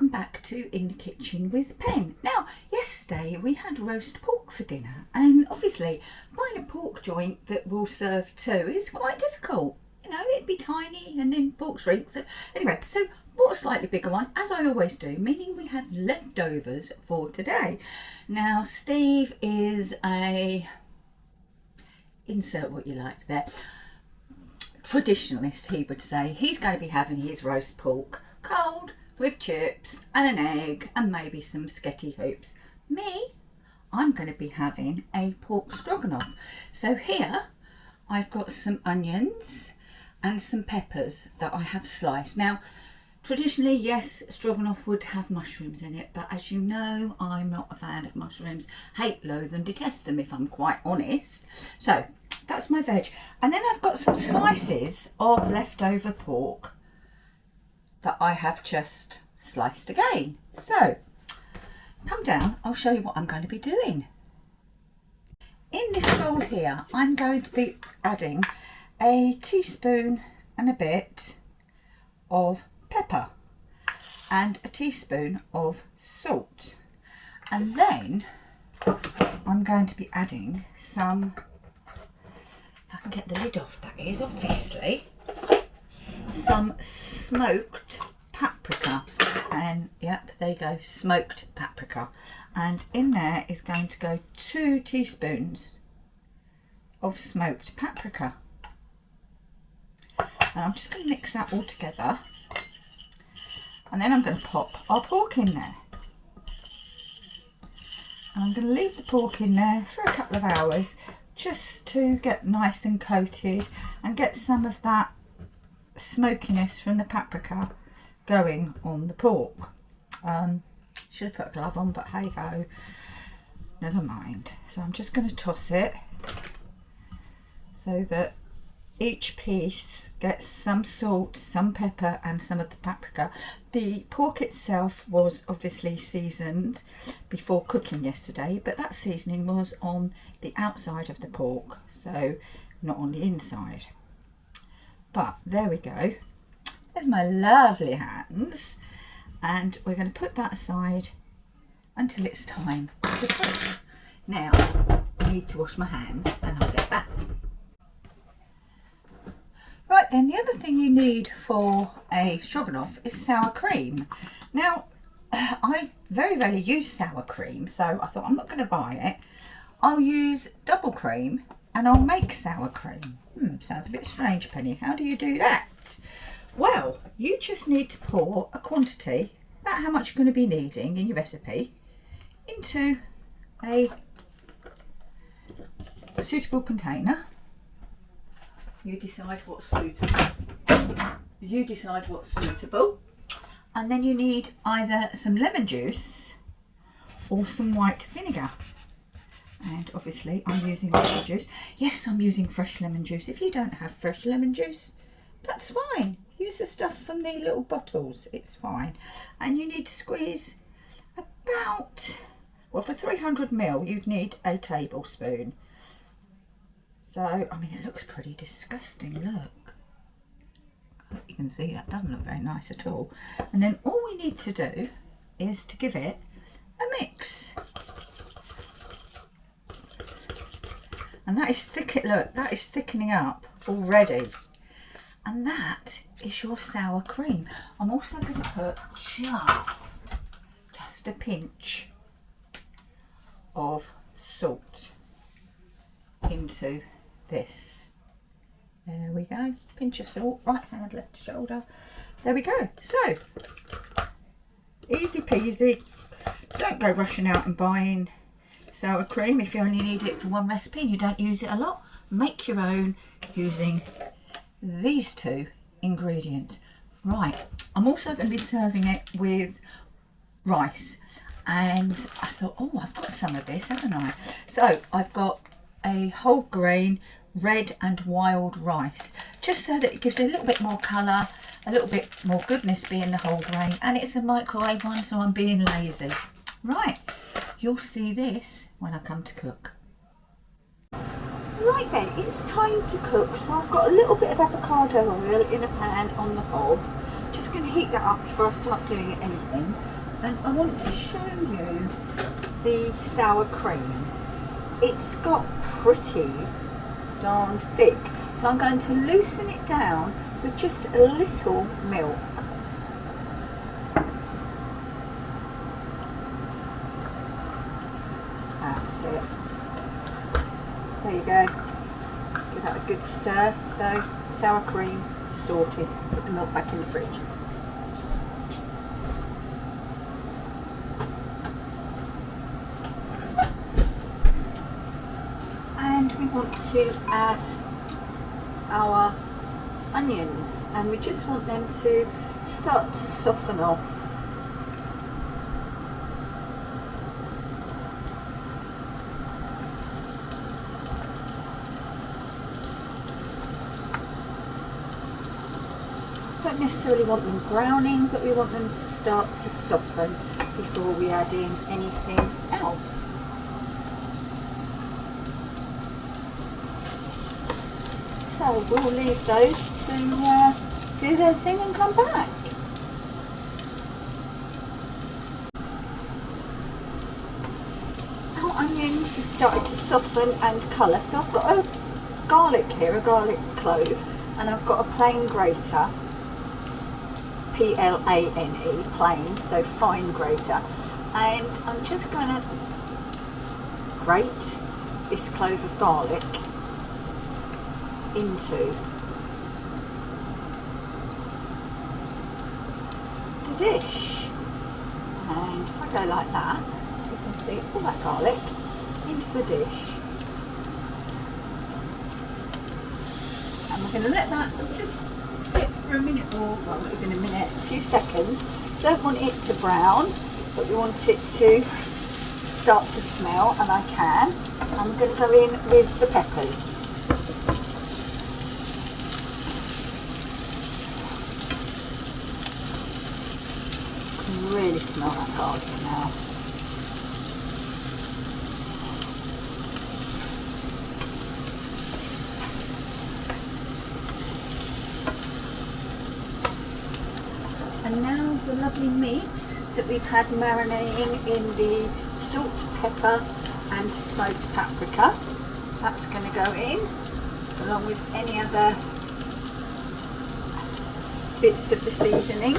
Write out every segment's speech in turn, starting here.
welcome back to In the Kitchen with Pen. Now, yesterday we had roast pork for dinner, and obviously buying a pork joint that will serve two is quite difficult. You know, it'd be tiny and then pork shrinks. So anyway, so bought a slightly bigger one, as I always do, meaning we have leftovers for today. Now, Steve is a, insert what you like there, traditionalist, he would say. He's going to be having his roast pork cold with chips and an egg and maybe some sketty hoops. Me, I'm going to be having a pork stroganoff. So here I've got some onions and some peppers that I have sliced. Now, traditionally, yes, stroganoff would have mushrooms in it, but as you know, I'm not a fan of mushrooms. Hate, loathe and detest them, if I'm quite honest. So that's my veg. And then I've got some slices of leftover pork that I have just sliced again. So come down, I'll show you what I'm going to be doing. In this bowl here, I'm going to be adding a teaspoon and a bit of pepper and a teaspoon of salt, and then I'm going to be adding some, if I can get the lid off, that is obviously, some smoked paprika. And yep, there you go, smoked paprika. And in there is going to go 2 teaspoons of smoked paprika. And I'm just going to mix that all together. And then I'm going to pop our pork in there. And I'm going to leave the pork in there for a couple of hours just to get nice and coated and get some of that smokiness from the paprika going on the pork. Should have put a glove on, but hey ho, never mind. So I'm just going to toss it so that each piece gets some salt, some pepper and some of the paprika. The pork itself was obviously seasoned before cooking yesterday, but that seasoning was on the outside of the pork, so not on the inside. But there we go. There's my lovely hands, and we're going to put that aside until it's time to cook. Now I need to wash my hands and I'll get back. Right then, the other thing you need for a stroganoff is sour cream. Now, I very rarely use sour cream, so I thought I'm not going to buy it. I'll use double cream and I'll make sour cream. Sounds a bit strange, Penny. How do you do that? Well, you just need to pour a quantity, about how much you're going to be needing in your recipe, into a suitable container. You decide what's suitable. And then you need either some lemon juice or some white vinegar. And obviously I'm using lemon juice. Yes, I'm using fresh lemon juice. If you don't have fresh lemon juice, that's fine. Use the stuff from the little bottles, it's fine. And you need to squeeze about, well, for 300 ml you'd need a tablespoon. So, I mean, it looks pretty disgusting, look. You can see that doesn't look very nice at all. And then all we need to do is to give it a mix. And that is thick, look, that is thickening up already. And that is your sour cream. I'm also going to put just a pinch of salt into this. There we go, pinch of salt, right hand, left shoulder. There we go. So, easy peasy. Don't go rushing out and buying sour cream if you only need it for one recipe and you don't use it a lot. Make your own using these 2 ingredients. Right, I'm also going to be serving it with rice, and I thought, oh, I've got some of this, haven't I? So I've got a whole grain red and wild rice, just so that it gives it a little bit more colour, a little bit more goodness being the whole grain, and it's a microwave one, so I'm being lazy. Right, you'll see this when I come to cook. Right then, it's time to cook. So I've got a little bit of avocado oil in a pan on the hob. Just going to heat that up before I start doing anything. And I want to show you the sour cream. It's got pretty darn thick, so I'm going to loosen it down with just a little milk. That's it. There you go. Give that a good stir. So sour cream sorted. Put the milk back in the fridge. And we want to add our onions, and we just want them to start to soften off. Don't necessarily want them browning, but we want them to start to soften before we add in anything else. So we'll leave those to do their thing and come back. Our onions have started to soften and colour, so I've got a garlic here, a garlic clove, and I've got a plain grater, P-L-A-N-E, plain, so fine grater, and I'm just going to grate this clove of garlic into the dish. And if I go like that, you can see all that garlic into the dish. And we're going to let that just sit for a minute, or well, not even a minute, a few seconds. Don't want it to brown, but we want it to start to smell, and I can. I'm going to go in with the peppers. Really smell that garlic now. And now the lovely meat that we've had marinating in the salt, pepper and smoked paprika. That's going to go in along with any other bits of the seasoning.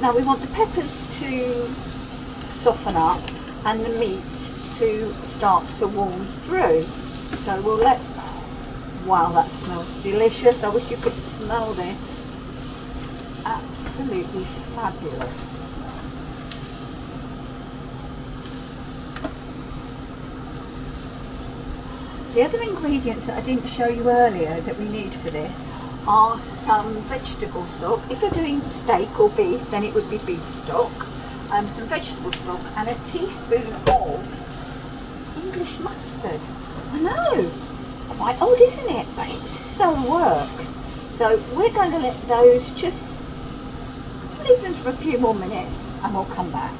Now we want the peppers to soften up and the meat to start to warm through. So we'll let, wow, that smells delicious. I wish you could smell this. Absolutely fabulous. The other ingredients that I didn't show you earlier that we need for this are some vegetable stock. If you're doing steak or beef, then it would be beef stock, some vegetable stock, and a teaspoon of English mustard. I know, quite old, isn't it? But it so works. So we're going to let those just leave them for a few more minutes, and we'll come back.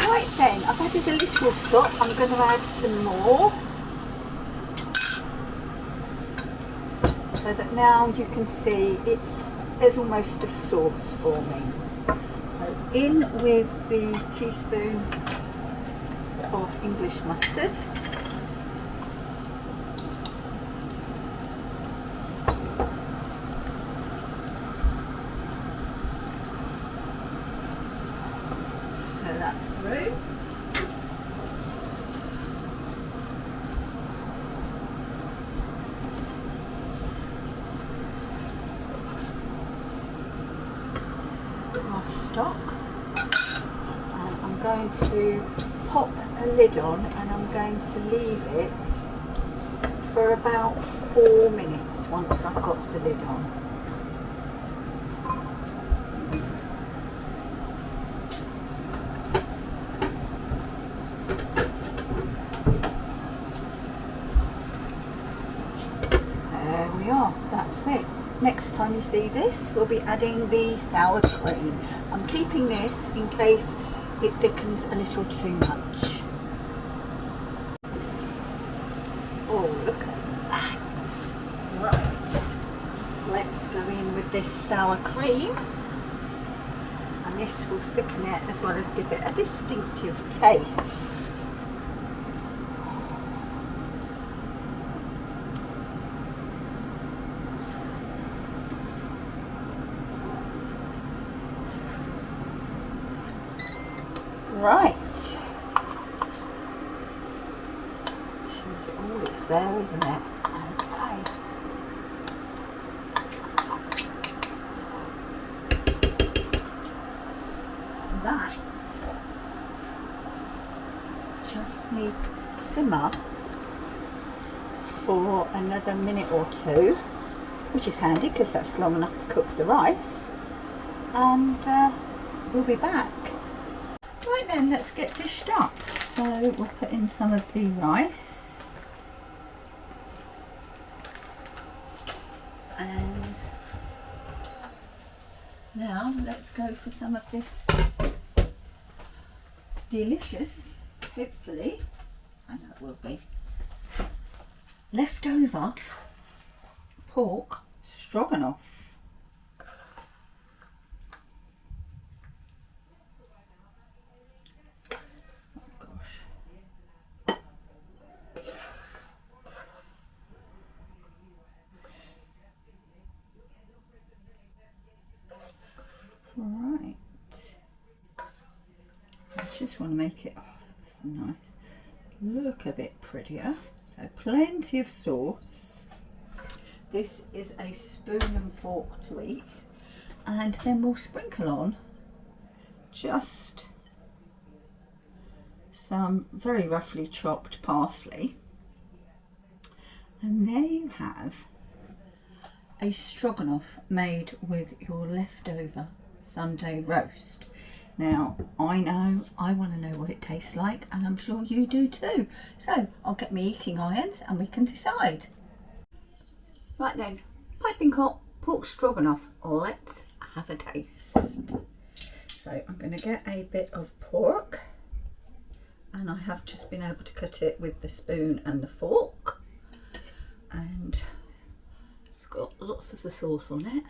Right then, I've added a little stock. I'm going to add some more, so that now you can see there's almost a sauce forming. So in with the teaspoon of English mustard. Stir that through. Stock, and I'm going to pop a lid on, and I'm going to leave it for about 4 minutes once I've got the lid on. There we are, that's it. Next time you see this, we'll be adding the sour cream. I'm keeping this in case it thickens a little too much. Oh, look at that. Right, let's go in with this sour cream, and this will thicken it as well as give it a distinctive taste. Right. Shows it all, it's there, isn't it? Okay. That just needs to simmer for another minute or two, which is handy because that's long enough to cook the rice, and we'll be back. Right then, let's get dished up. So we'll put in some of the rice, and now let's go for some of this delicious, hopefully, I know it will be, leftover pork stroganoff. Right, I just want to make it, oh, that's nice, look a bit prettier. So plenty of sauce. This is a spoon and fork to eat, and then we'll sprinkle on just some very roughly chopped parsley, and there you have a stroganoff made with your leftover Sunday roast. Now, I know I want to know what it tastes like, and I'm sure you do too. So I'll get my eating irons and we can decide. Right then, piping hot pork stroganoff. Let's have a taste. So I'm going to get a bit of pork, and I have just been able to cut it with the spoon and the fork, and it's got lots of the sauce on it.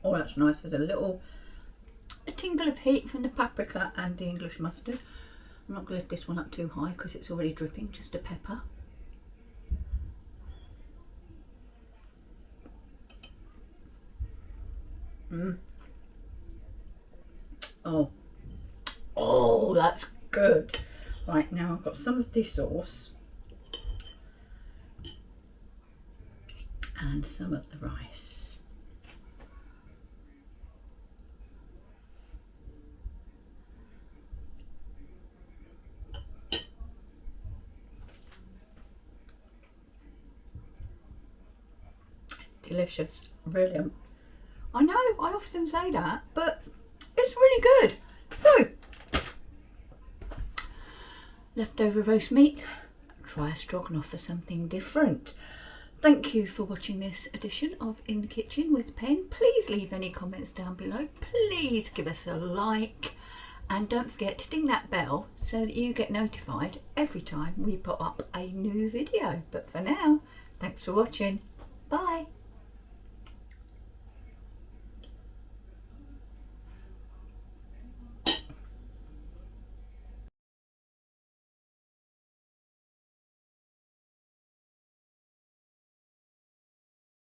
Oh, that's nice. There's a tingle of heat from the paprika and the English mustard. I'm not going to lift this one up too high because it's already dripping, just a pepper. Oh, that's good. Right, now I've got some of this sauce and some of the rice. Delicious, brilliant. I know I often say that, but it's really good. So, leftover roast meat, try a stroganoff for something different. Thank you for watching this edition of In the Kitchen with Pen. Please leave any comments down below. Please give us a like, and don't forget to ding that bell so that you get notified every time we put up a new video. But for now, thanks for watching. Bye.